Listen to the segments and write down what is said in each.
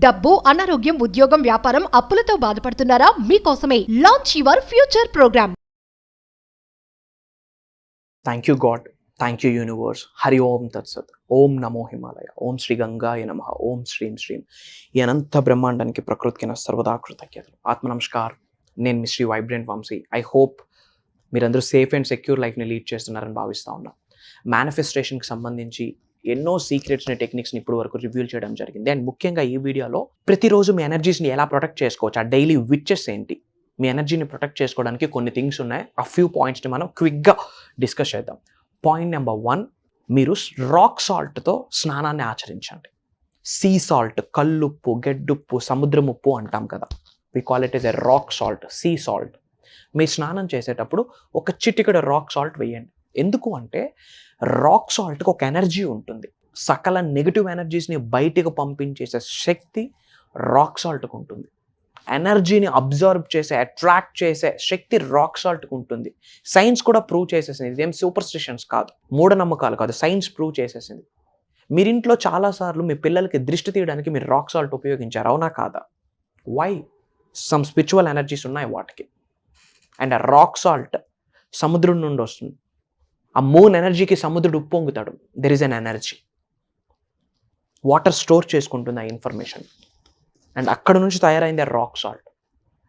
డబ్బు, అనారోగ్యం, ఉద్యోగం, వ్యాపారం, అప్పులతో బాధపడుతున్నారా? మీకోసమే launch your future program. Thank you God, thank you universe. Hari ఓం తత్సత్. ఓం నమో హిమాలయ. ఓం శ్రీ గంగాయ నమః. ఓం శ్రీం శ్రీం. ఈ అనంత బ్రహ్మాండానికి ప్రకృతికి నా సర్వదా కృతజ్ఞతలు. ఆత్మ నమస్కార్. నేను మీ Shri vibrant Vamshi. I hope మీరందరూ సేఫ్ అండ్ సెక్యూర్ లైఫ్ని లీడ్ చేస్తున్నారని భావిస్తూ ఉన్నాను. మేనిఫెస్టేషన్కి సంబంధించి ఎన్నో సీక్రెట్స్ని, టెక్నిక్స్ని ఇప్పుడు వరకు రివ్యూల్ చేయడం జరిగింది. అండ్ ముఖ్యంగా ఈ వీడియోలో ప్రతిరోజు మీ ఎనర్జీస్ని ఎలా ప్రొటెక్ట్ చేసుకోవచ్చు, ఆ డైలీ విచెస్ ఏంటి, మీ ఎనర్జీని ప్రొటెక్ట్ చేసుకోవడానికి కొన్ని థింగ్స్ ఉన్నాయి. ఆ ఫ్యూ పాయింట్స్ని మనం క్విక్గా డిస్కస్ చేద్దాం. పాయింట్ నెంబర్ 1, మీరు రాక్ సాల్ట్తో స్నానాన్ని ఆచరించండి. సీ సాల్ట్, కల్లుప్పు, గెడ్డుప్పు, సముద్రముప్పు అంటాం కదా, we call it as a rock salt, sea salt. మీ స్నానం చేసేటప్పుడు ఒక చిటికెడు రాక్ సాల్ట్ వేయండి. ఎందుకు అంటే రాక్ సాల్ట్కి ఒక ఎనర్జీ ఉంటుంది. సకల నెగిటివ్ ఎనర్జీస్ని బయటికి పంపించేసే శక్తి రాక్ సాల్ట్కి ఉంటుంది. ఎనర్జీని అబ్జర్వ్ చేసే, అట్రాక్ట్ చేసే శక్తి రాక్ సాల్ట్కి ఉంటుంది. సైన్స్ కూడా ప్రూవ్ చేసేసింది. ఇదేం సూపర్స్టిషన్స్ కాదు, మూఢనమ్మకాలు కాదు, సైన్స్ ప్రూవ్ చేసేసింది. మీరింట్లో చాలాసార్లు మీ పిల్లలకి దృష్టి తీయడానికి మీరు రాక్ సాల్ట్ ఉపయోగించారు, అవునా కాదా? వై? సమ్ స్పిరిచువల్ ఎనర్జీస్ ఉన్నాయి వాటికి. అండ్ ఆ రాక్ సాల్ట్ సముద్రం నుండి వస్తుంది. ఆ మూన్ ఎనర్జీకి సముద్రుడు ఉప్పొంగుతాడు. There is an energy. Water store చేసుకుంటుంది ఆ ఇన్ఫర్మేషన్. అండ్ అక్కడ నుంచి తయారైంది ఆ రాక్ సాల్ట్.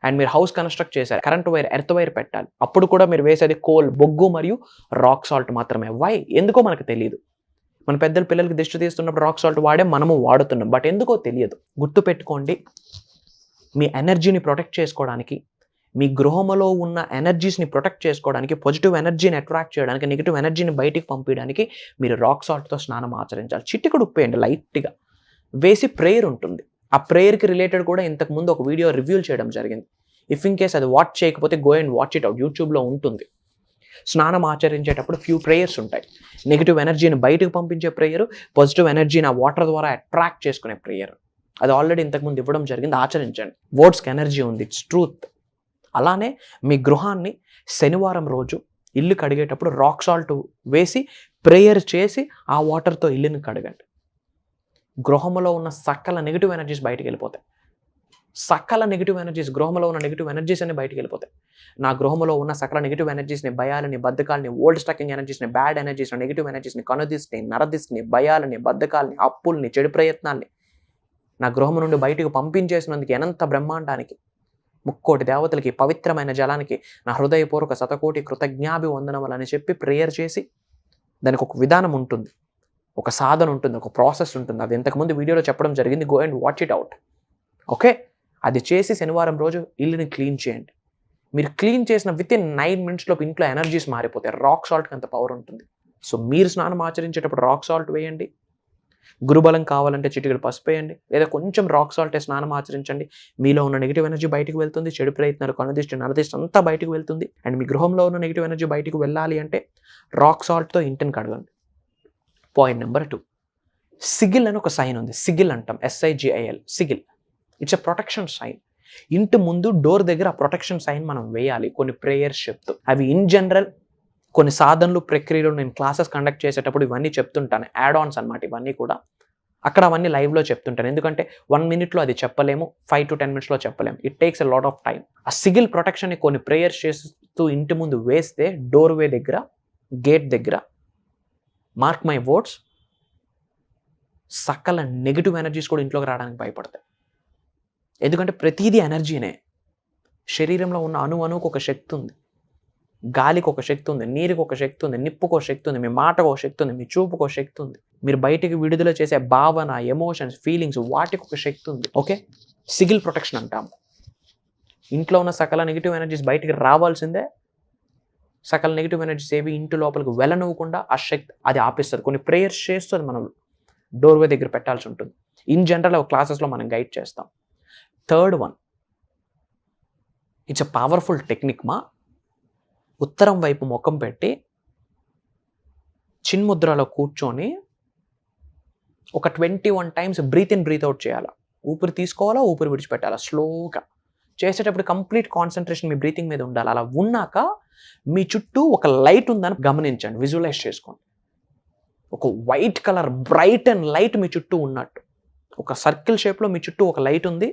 అండ్ మీరు హౌస్ కన్స్ట్రక్ట్ చేశారు, కరెంట్ వైర్, ఎర్త్ వైర్ పెట్టాలి, అప్పుడు కూడా మీరు వేసేది కోల్, బొగ్గు మరియు రాక్ సాల్ట్ మాత్రమే. వై? ఎందుకో మనకు తెలియదు. మన పెద్దల పిల్లలకి దిష్టి తీస్తున్నప్పుడు రాక్ సాల్ట్ మనము వాడుతున్నాం, బట్ ఎందుకో తెలియదు. గుర్తుపెట్టుకోండి, మీ ఎనర్జీని ప్రొటెక్ట్ చేసుకోవడానికి, మీ గృహంలో ఉన్న ఎనర్జీస్ని ప్రొటెక్ట్ చేసుకోవడానికి, పాజిటివ్ ఎనర్జీని అట్రాక్ట్ చేయడానికి, నెగిటివ్ ఎనర్జీని బయటికి పంపించడానికి మీరు రాక్ సాల్ట్తో స్నానం ఆచరించాలి. చిటికెడు ఉప్పేయండి లైట్గా వేసి. ప్రేయర్ ఉంటుంది. ఆ ప్రేయర్కి రిలేటెడ్ కూడా ఇంతకుముందు ఒక వీడియో రివ్యూల్ చేయడం జరిగింది. ఇఫ్ ఇన్ కేస్ అది వాచ్ చేయకపోతే go and watch it out, యూట్యూబ్లో ఉంటుంది. స్నానం ఆచరించేటప్పుడు ఫ్యూ ప్రేయర్స్ ఉంటాయి. నెగిటివ్ ఎనర్జీని బయటకు పంపించే ప్రేయర్, పాజిటివ్ ఎనర్జీని ఆ వాటర్ ద్వారా అట్రాక్ట్ చేసుకునే ప్రేయర్. అది ఆల్రెడీ ఇంతకుముందు ఇవ్వడం జరిగింది, ఆచరించండి. వర్డ్స్కి ఎనర్జీ ఉంది, ఇట్స్ ట్రూత్. అలానే మీ గృహాన్ని శనివారం రోజు ఇల్లు కడిగేటప్పుడు రాక్ సాల్ట్ వేసి ప్రేయర్ చేసి ఆ వాటర్తో ఇల్లుని కడగండి. గృహంలో ఉన్న సకల నెగిటివ్ ఎనర్జీస్ బయటికి వెళ్ళిపోతాయి. సకల నెగిటివ్ ఎనర్జీస్, గృహంలో ఉన్న నెగిటివ్ ఎనర్జీస్ అన్ని బయటికి వెళ్ళిపోతాయి. నా గృహంలో ఉన్న సకల నెగిటివ్ ఎనర్జీస్ని, భయాలని, బద్ధకాలని, ఓల్డ్ స్టకింగ్ ఎనర్జీస్ని, బ్యాడ్ ఎనర్జీస్ని, నెగిటివ్ ఎనర్జీస్ని, కనుదిస్ని, నరదిస్ని, భయాలని, బద్ధకాలని, అప్పుల్ని, చెడు ప్రయత్నాల్ని నా గృహం నుండి బయటకు పంపించేసినందుకు అనంత బ్రహ్మాండానికి, ముక్కోటి దేవతలకి, పవిత్రమైన జలానికి నా హృదయపూర్వక శతకోటి కృతజ్ఞాభివందనములు అని చెప్పి ప్రేయర్ చేసి, దానికి ఒక విధానం ఉంటుంది, ఒక సాధన ఉంటుంది, ఒక ప్రాసెస్ ఉంటుంది. అది ఇంతకుముందు వీడియోలో చెప్పడం జరిగింది, go and watch it out. Okay, అది చేసి శనివారం రోజు ఇల్లుని క్లీన్ చేయండి. మీరు క్లీన్ చేసిన వితిన్ 9 minutesలో ఇంట్లో ఎనర్జీస్ మారిపోతాయి. రాక్ సాల్ట్కి అంత పవర్ ఉంటుంది. సో మీరు స్నానం ఆచరించేటప్పుడు రాక్ సాల్ట్ వేయండి. గురుబలం కావాలంటే చిటికెడు పసుపు వేయండి, లేదా కొంచెం రాక్ సాల్ట్ స్నానం ఆచరించండి. మీలో ఉన్న నెగిటివ్ ఎనర్జీ బయటకు వెళ్తుంది. చెడు ప్రయత్నాలు, కనుదిష్టి, నరదిష్టి అంతా బయటకు వెళ్తుంది. అండ్ మీ గృహంలో ఉన్న నెగిటివ్ ఎనర్జీ బయటకు వెళ్ళాలి అంటే రాక్ సాల్ట్తో ఇంటిని కడగండి. పాయింట్ నెంబర్ 2, సిగిల్ అని ఒక సైన్ ఉంది. సిగిల్ అంటాం, SIGIL, sigil. It's a protection sign. ఇంటి ముందు డోర్ దగ్గర ఆ ప్రొటెక్షన్ సైన్ మనం వేయాలి కొన్ని ప్రేయర్స్ చెప్తూ. అవి ఇన్ జనరల్ కొన్ని సాధనలు, ప్రక్రియలు నేను క్లాసెస్ కండక్ట్ చేసేటప్పుడు ఇవన్నీ చెప్తుంటాను. యాడ్ ఆన్స్ అనమాట ఇవన్నీ కూడా. అక్కడ అవన్నీ లైవ్లో చెప్తుంటాను. ఎందుకంటే 1 minute అది చెప్పలేము, 5 to 10 minutesలో చెప్పలేము. It takes a lot of time. ఆ సిగిల్ ప్రొటెక్షన్ని కొన్ని ప్రేయర్స్ చేస్తూ ఇంటి ముందు వేస్తే, డోర్వే దగ్గర, గేట్ దగ్గర, మార్క్ మై వర్డ్స్, సకల నెగిటివ్ ఎనర్జీస్ కూడా ఇంట్లోకి రావడానికి భయపడతాయి. ఎందుకంటే ప్రతిదీ ఎనర్జీనే. శరీరంలో ఉన్న అణువుకు ఒక శక్తి ఉంది. గాలికి ఒక శక్తి ఉంది, నీరుకి ఒక శక్తి ఉంది, నిప్పుకు ఒక శక్తి ఉంది, మీ మాటకు ఒక శక్తి ఉంది, మీ చూపుకు ఒక శక్తి ఉంది, మీరు బయటికి విడుదల చేసే భావన, ఎమోషన్స్, ఫీలింగ్స్, వాటికి ఒక శక్తి ఉంది. ఓకే, సిగిల్ ప్రొటెక్షన్ అంటాము. ఇంట్లో ఉన్న సకల నెగిటివ్ ఎనర్జీస్ బయటికి రావాల్సిందే. సకల నెగిటివ్ ఎనర్జీస్ ఏవి ఇంటి లోపలికి వెళ్ళనివ్వకుండా ఆ శక్తి అది ఆపిస్తుంది. కొన్ని ప్రేయర్స్ చేస్తుంది, మనం డోర్వే దగ్గర పెట్టాల్సి ఉంటుంది. ఇన్ జనరల్ క్లాసెస్లో మనం గైడ్ చేస్తాం. Third one, it's a powerful technique. ఉత్తరం వైపు ముఖం పెట్టి చిన్ముద్రలో కూర్చొని ఒక 21 times breathe in, breathe out చేయాలా. ఊపిరి తీసుకోవాలా, ఊపిరి విడిచిపెట్టాలా స్లోగా. చేసేటప్పుడు కంప్లీట్ కాన్సన్ట్రేషన్ మీ బ్రీతింగ్ మీద ఉండాలి. అలా ఉన్నాక మీ చుట్టూ ఒక లైట్ ఉందని గమనించండి, విజువలైజ్ చేసుకోండి. ఒక white colour bright and light మీ చుట్టూ ఉన్నట్టు. ఒక సర్కిల్ షేప్లో మీ చుట్టూ ఒక లైట్ ఉంది,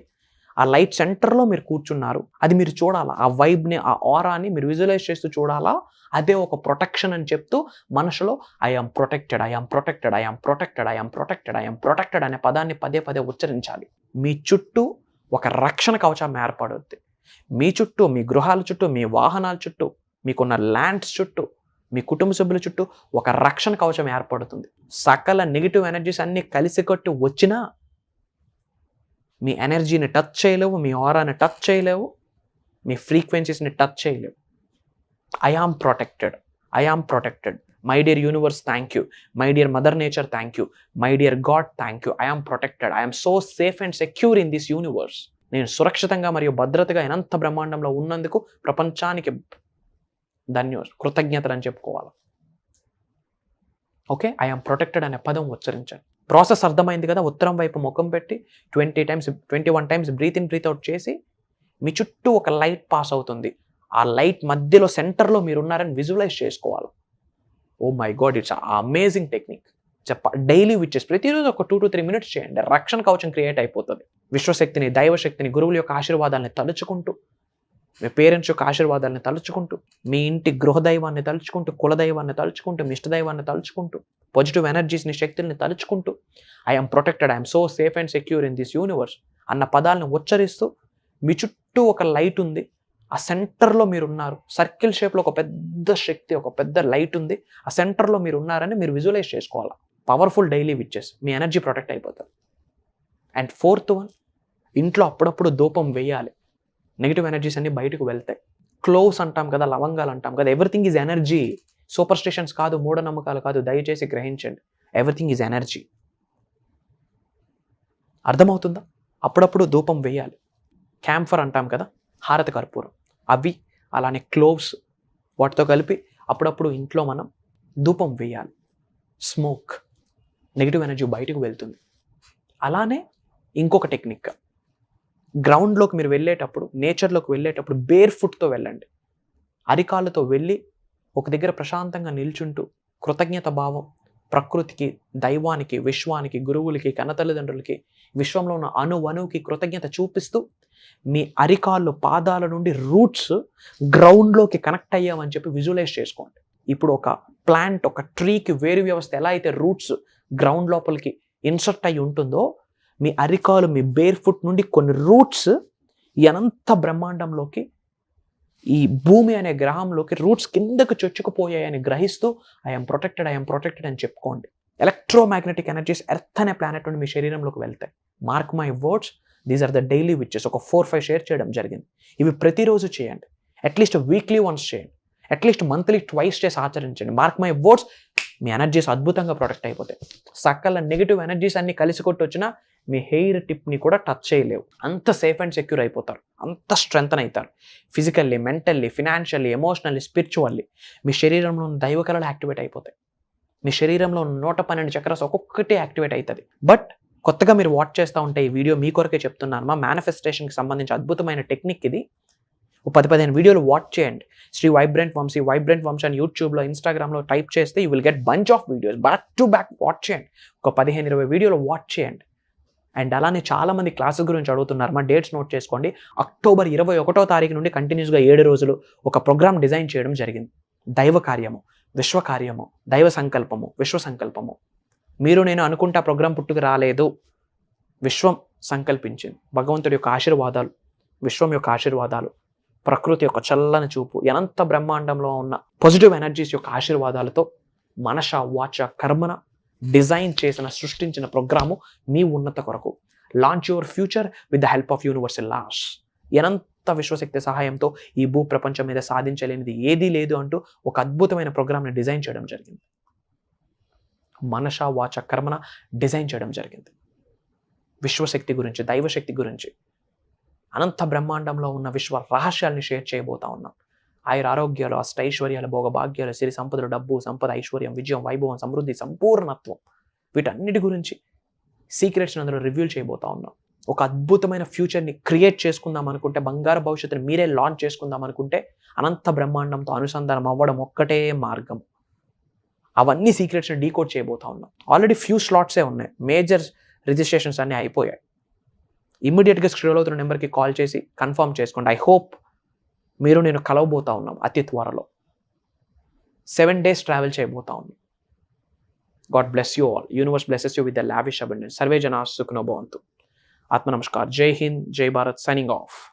ఆ లైట్ సెంటర్లో మీరు కూర్చున్నారు. అది మీరు చూడాలా, ఆ వైబ్ని, ఆ ఆరాని మీరు విజువలైజ్ చేస్తూ చూడాలా. అదే ఒక ప్రొటెక్షన్ అని చెప్తూ మనసులో I am protected, I am protected, I am protected, I am protected, I am protected అనే పదాన్ని పదే పదే ఉచ్చరించాలి. మీ చుట్టూ ఒక రక్షణ కవచం ఏర్పడుద్ది. మీ చుట్టూ, మీ గృహాల చుట్టూ, మీ వాహనాల చుట్టూ, మీకున్న ల్యాండ్స్ చుట్టూ, మీ కుటుంబ సభ్యుల చుట్టూ ఒక రక్షణ కవచం ఏర్పడుతుంది. సకల నెగిటివ్ ఎనర్జీస్ అన్నీ కలిసికట్టు వచ్చినా మీ ఎనర్జీని టచ్ చేయలేవు, మీ ఆరాని టచ్ చేయలేవు, మీ ఫ్రీక్వెన్సీస్ని టచ్ చేయలేవు. I am protected, I am protected. My dear universe thank you, my dear mother nature thank you, my dear God thank you. I am protected, I am so safe and secure in this universe. నేను సురక్షితంగా మరియు భద్రతగా అనంత బ్రహ్మాండంలో ఉన్నందుకు ప్రపంచానికి కృతజ్ఞతలు అని చెప్పుకోవాలి. Okay, I am protected అనే పదం ఉచ్చరించండి. ప్రాసెస్ అర్థమైంది కదా. ఉత్తరం వైపు ముఖం పెట్టి 21 times breathe in breathe out చేసి మీ చుట్టూ ఒక లైట్ పాస్ అవుతుంది. ఆ లైట్ మధ్యలో సెంటర్లో మీరు ఉన్నారని విజువలైజ్ చేసుకోవాలి. Oh my God, it's amazing technique. Daily witches ప్రతిరోజు ఒక 2 to 3 minutes చేయండి. రక్షణ కవచం క్రియేట్ అయిపోతుంది. విశ్వశక్తిని, దైవశక్తిని, గురువుల యొక్క ఆశీర్వాదాలని తలుచుకుంటూ, మీ పేరెంట్స్ యొక్క ఆశీర్వాదాలను తలుచుకుంటూ, మీ ఇంటి గృహదైవాన్ని తలుచుకుంటూ, కులదైవాన్ని తలుచుకుంటూ, మీ ఇష్టదైవాన్ని తలుచుకుంటూ, పాజిటివ్ ఎనర్జీస్ని, శక్తుల్ని తలుచుకుంటూ I'm protected, I'm so safe and secure in this universe అన్న పదాలను ఉచ్చరిస్తూ మీ చుట్టూ ఒక లైట్ ఉంది, ఆ సెంటర్లో మీరు ఉన్నారు. సర్కిల్ షేప్లో ఒక పెద్ద శక్తి, ఒక పెద్ద లైట్ ఉంది, ఆ సెంటర్లో మీరు ఉన్నారని మీరు విజువలైజ్ చేసుకోవాలి. పవర్ఫుల్ డైలీ విచెస్, మీ ఎనర్జీ ప్రొటెక్ట్ అయిపోతుంది. అండ్ 4th one, ఇంట్లో అప్పుడప్పుడు ధూపం వేయాలి. నెగిటివ్ ఎనర్జీస్ అన్ని బయటకు వెళ్తాయి. క్లోవ్స్ అంటాం కదా, లవంగాలు అంటాం కదా, ఎవ్రీథింగ్ ఈజ్ ఎనర్జీ. సూపర్ స్టిషన్స్ కాదు, మూఢనమ్మకాలు కాదు, దయచేసి గ్రహించండి. Everything is energy. అర్థమవుతుందా? అప్పుడప్పుడు ధూపం వేయాలి. క్యాంఫర్ అంటాం కదా, హారతి కర్పూరం, అవి అలానే క్లోవ్స్, వాటితో కలిపి అప్పుడప్పుడు ఇంట్లో మనం ధూపం వేయాలి. స్మోక్, నెగిటివ్ ఎనర్జీ బయటకు వెళ్తుంది. అలానే ఇంకొక టెక్నిక్, గ్రౌండ్లోకి మీరు వెళ్ళేటప్పుడు, నేచర్లోకి వెళ్ళేటప్పుడు బేర్ ఫుట్తో వెళ్ళండి. అరికాళ్ళతో వెళ్ళి ఒక దగ్గర ప్రశాంతంగా నిల్చుంటూ కృతజ్ఞత భావం ప్రకృతికి, దైవానికి, విశ్వానికి, గురువులకి, కన్నతల్లిదండ్రులకి, విశ్వంలో ఉన్న అణువుకి కృతజ్ఞత చూపిస్తూ మీ అరికాళ్ళు, పాదాల నుండి రూట్స్ గ్రౌండ్లోకి కనెక్ట్ అయ్యామని చెప్పి విజువలైజ్ చేసుకోండి. ఇప్పుడు ఒక ప్లాంట్, ఒక ట్రీకి వేరు వ్యవస్థ ఎలా అయితే రూట్స్ గ్రౌండ్ లోపలికి ఇన్సర్ట్ అయ్యి ఉంటుందో, మీ అరికాలు, మీ బేర్ ఫుట్ నుండి కొన్ని రూట్స్ అనంత బ్రహ్మాండంలోకి, ఈ భూమి అనే గ్రహంలోకి రూట్స్ కిందకు చొచ్చుకుపోయాయని గ్రహిస్తూ ఐఎమ్ ప్రొటెక్టెడ్, ఐఎమ్ ప్రొటెక్టెడ్ అని చెప్పుకోండి. ఎలక్ట్రోమాగ్నెటిక్ ఎనర్జీస్ ఎర్త్ అనే ప్లానెట్ నుండి మీ శరీరంలోకి వెళ్తాయి. Mark my words, these are the daily witches. ఒక 4-5 షేర్ చేయడం జరిగింది. ఇవి ప్రతిరోజు చేయండి. అట్లీస్ట్ వీక్లీ వన్స్ చేయండి. అట్లీస్ట్ మంత్లీ 2 చేసి ఆచరించండి. మార్క్ మై వర్డ్స్, మీ ఎనర్జీస్ అద్భుతంగా ప్రొటెక్ట్ అయిపోతాయి. సకల నెగిటివ్ ఎనర్జీస్ అన్ని కలిసి కొట్టి వచ్చినా మీ హెయిర్ టిప్ని కూడా టచ్ చేయలేవు. అంత సేఫ్ అండ్ సెక్యూర్ అయిపోతారు, అంత స్ట్రెంగ్తన్ అవుతారు. Physically, mentally, financially, emotionally, spiritually మీ శరీరంలో ఉన్న దైవ కళలు యాక్టివేట్ అయిపోతాయి. మీ శరీరంలో ఉన్న 112 చక్రాస్ ఒక్కొక్కటి యాక్టివేట్ అవుతుంది. బట్ కొత్తగా మీరు వాచ్ చేస్తూ ఉంటే ఈ వీడియో మీ కొరకే చెప్తున్నాను. మా మేనిఫెస్టేషన్కి సంబంధించి అద్భుతమైన టెక్నిక్ ఇది. 10-15 వీడియోలు వాచ్ చేయండి. శ్రీ వైబ్రెంట్ వంశీ అని యూట్యూబ్లో, ఇన్స్టాగ్రామ్లో టైప్ చేస్తే you will get bunch of videos. Back to back watch చేయండి. ఒక 15-20 వీడియోలు వాచ్ చేయండి. అండ్ అలానే చాలామంది క్లాసెస్ గురించి అడుగుతున్నారు. మా డేట్స్ నోట్ చేసుకోండి. అక్టోబర్ 21వ తారీఖు నుండి కంటిన్యూస్గా 7 రోజులు ఒక ప్రోగ్రామ్ డిజైన్ చేయడం జరిగింది. దైవ కార్యము, విశ్వ కార్యము, దైవ సంకల్పము, విశ్వ సంకల్పము. మీరు నేను అనుకుంటే ఆ ప్రోగ్రాం పుట్టుకు రాలేదు. విశ్వం సంకల్పించింది. భగవంతుడి యొక్క ఆశీర్వాదాలు, విశ్వం యొక్క ఆశీర్వాదాలు, ప్రకృతి యొక్క చల్లని చూపు, అనంత బ్రహ్మాండంలో ఉన్న పాజిటివ్ ఎనర్జీస్ యొక్క ఆశీర్వాదాలతో మనస, వాచ, కర్మన డిజైన్ చేసిన, సృష్టించిన ప్రోగ్రాము మీ ఉన్నత కొరకు. Launch your future with the help of universal laws. అనంత విశ్వశక్తి సహాయంతో ఈ భూ ప్రపంచం మీద సాధించలేనిది ఏదీ లేదు అంటూ ఒక అద్భుతమైన ప్రోగ్రామ్ని డిజైన్ చేయడం జరిగింది. మనస, వాచ, కర్మన డిజైన్ చేయడం జరిగింది. విశ్వశక్తి గురించి, దైవశక్తి గురించి, అనంత బ్రహ్మాండంలో ఉన్న విశ్వ రహస్యాల్ని షేర్ చేయబోతా ఉన్నాం. ఆయుర ఆరోగ్యాలు, అష్టైశ్వర్యాలు, భోగభాగ్యాలు, సిరి సంపదలు, డబ్బు, సంపద, ఐశ్వర్యం, విజయం, వైభవం, సమృద్ధి, సంపూర్ణత్వం, వీటన్నిటి గురించి సీక్రెట్స్ అందులో రివ్యూల్ చేయబోతా ఉన్నాం. ఒక అద్భుతమైన ఫ్యూచర్ని క్రియేట్ చేసుకుందాం అనుకుంటే, బంగారు భవిష్యత్తుని మీరే లాంచ్ చేసుకుందాం అనుకుంటే, అనంత బ్రహ్మాండంతో అనుసంధానం అవ్వడం ఒక్కటే మార్గం. అవన్నీ సీక్రెట్స్ని డీకోడ్ చేయబోతా ఉన్నాం. ఆల్రెడీ ఫ్యూ స్లాట్సే ఉన్నాయి. రిజిస్ట్రేషన్స్ అన్నీ అయిపోయాయి. ఇమ్మీడియట్గా స్క్రోల్ అవుతున్న నెంబర్కి కాల్ చేసి కన్ఫర్మ్ చేసుకోండి. ఐ హోప్ మీరు నేను కలవబోతా ఉన్నాం అతి త్వరలో. 7 days ట్రావెల్ చేయబోతా ఉన్నాం. God bless you all. Universe blesses you with the lavish abundance. Survey జనా సుఖినో భవంతు. ఆత్మ నమస్కార్. జై హింద్, జై భారత్. Signing off.